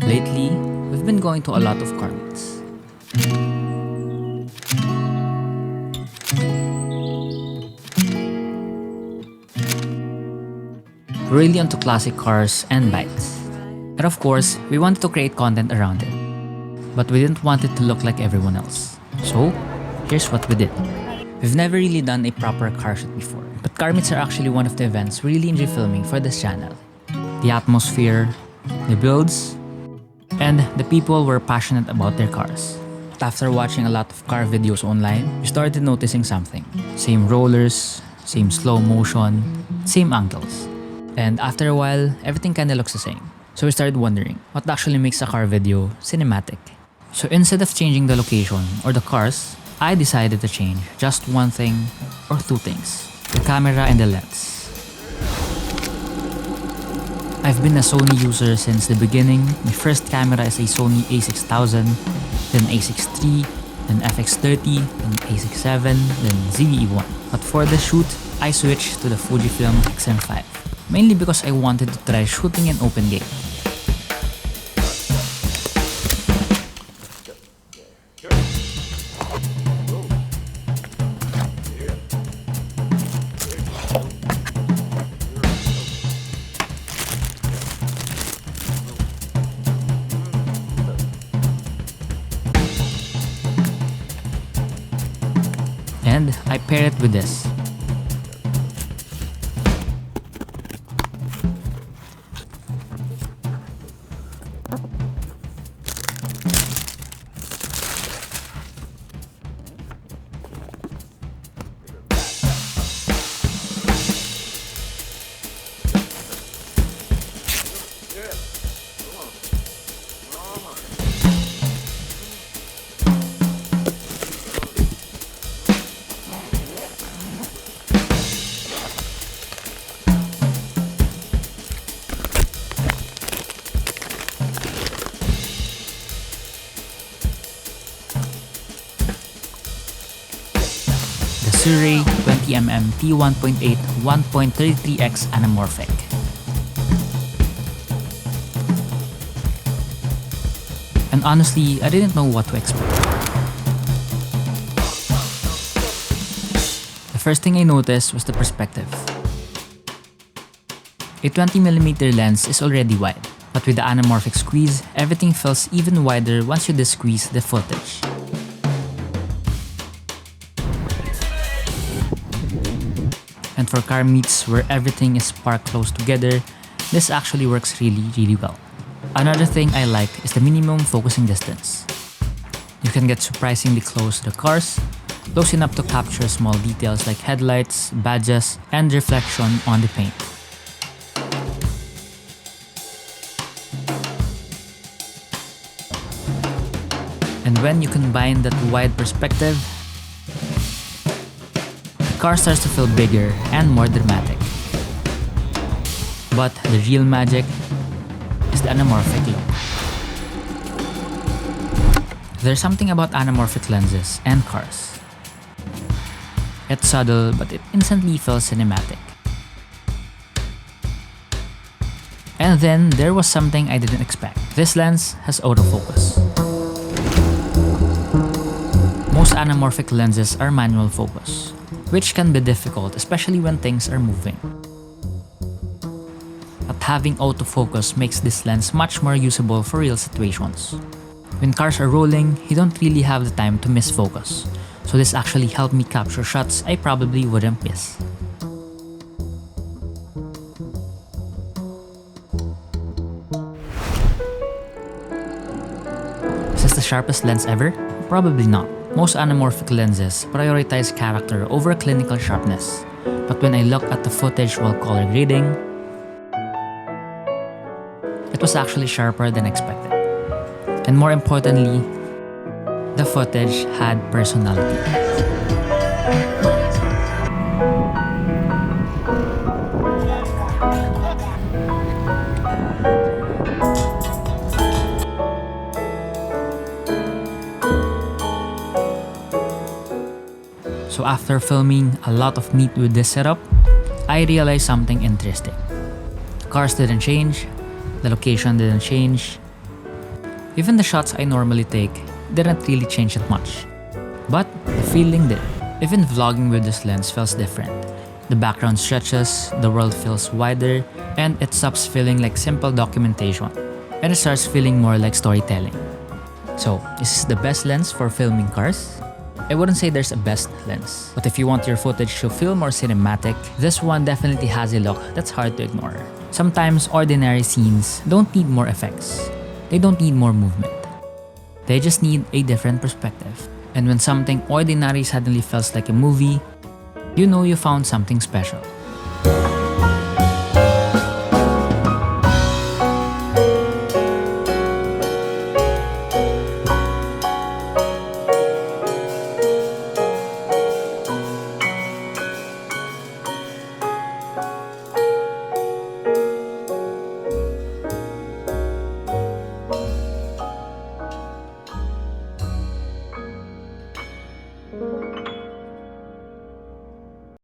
Lately, we've been going to a lot of car meets. We're really into classic cars and bikes. And of course, we wanted to create content around it. But we didn't want it to look like everyone else. So, here's what we did. We've never really done a proper car shoot before, but car meets are actually one of the events we really enjoy filming for this channel. The atmosphere, the builds, and the people were passionate about their cars. But after watching a lot of car videos online, we started noticing something. Same rollers, same slow motion, same angles. And after a while, everything kinda looks the same. So we started wondering, what actually makes a car video cinematic? So instead of changing the location or the cars, I decided to change just one thing or two things: the camera and the lens. I've been a Sony user since the beginning. My first camera is a Sony a6000, then a6 III, then FX30, then a6 VII, then ZV-E1. But for the shoot, I switched to the Fujifilm XM5, mainly because I wanted to try shooting in open gate. And I pair it with this. Sirui 20mm t1.8 1.33x Anamorphic. And honestly, I didn't know what to expect. The first thing I noticed was the perspective. A 20mm lens is already wide, but with the anamorphic squeeze, everything feels even wider once you de-squeeze the footage. And for car meets where everything is parked close together, this actually works really well. Another thing I like is the minimum focusing distance. You can get surprisingly close to the cars, close enough to capture small details like headlights, badges, and reflection on the paint. And when you combine that wide perspective, the car starts to feel bigger and more dramatic. But the real magic is the anamorphic look. There's something about anamorphic lenses and cars. It's subtle, but it instantly feels cinematic. And then there was something I didn't expect. This lens has autofocus. Most anamorphic lenses are manual focus, which can be difficult, especially when things are moving. But having autofocus makes this lens much more usable for real situations. When cars are rolling, you don't really have the time to miss focus, so this actually helped me capture shots I probably wouldn't miss. Is this the sharpest lens ever? Probably not. Most anamorphic lenses prioritize character over clinical sharpness, but when I looked at the footage while color grading, it was actually sharper than expected. And more importantly, the footage had personality. So after filming a lot of meat with this setup, I realized something interesting. The cars didn't change, the location didn't change, Even the shots I normally take didn't really change that much. But the feeling did. Even vlogging with this lens feels different. The background stretches, the world feels wider, and it stops feeling like simple documentation, and it starts feeling more like storytelling. So, is this the best lens for filming cars? I wouldn't say there's a best lens, but if you want your footage to feel more cinematic, this one definitely has a look that's hard to ignore. Sometimes ordinary scenes don't need more effects. They don't need more movement. They just need a different perspective. And when something ordinary suddenly feels like a movie, you know you found something special.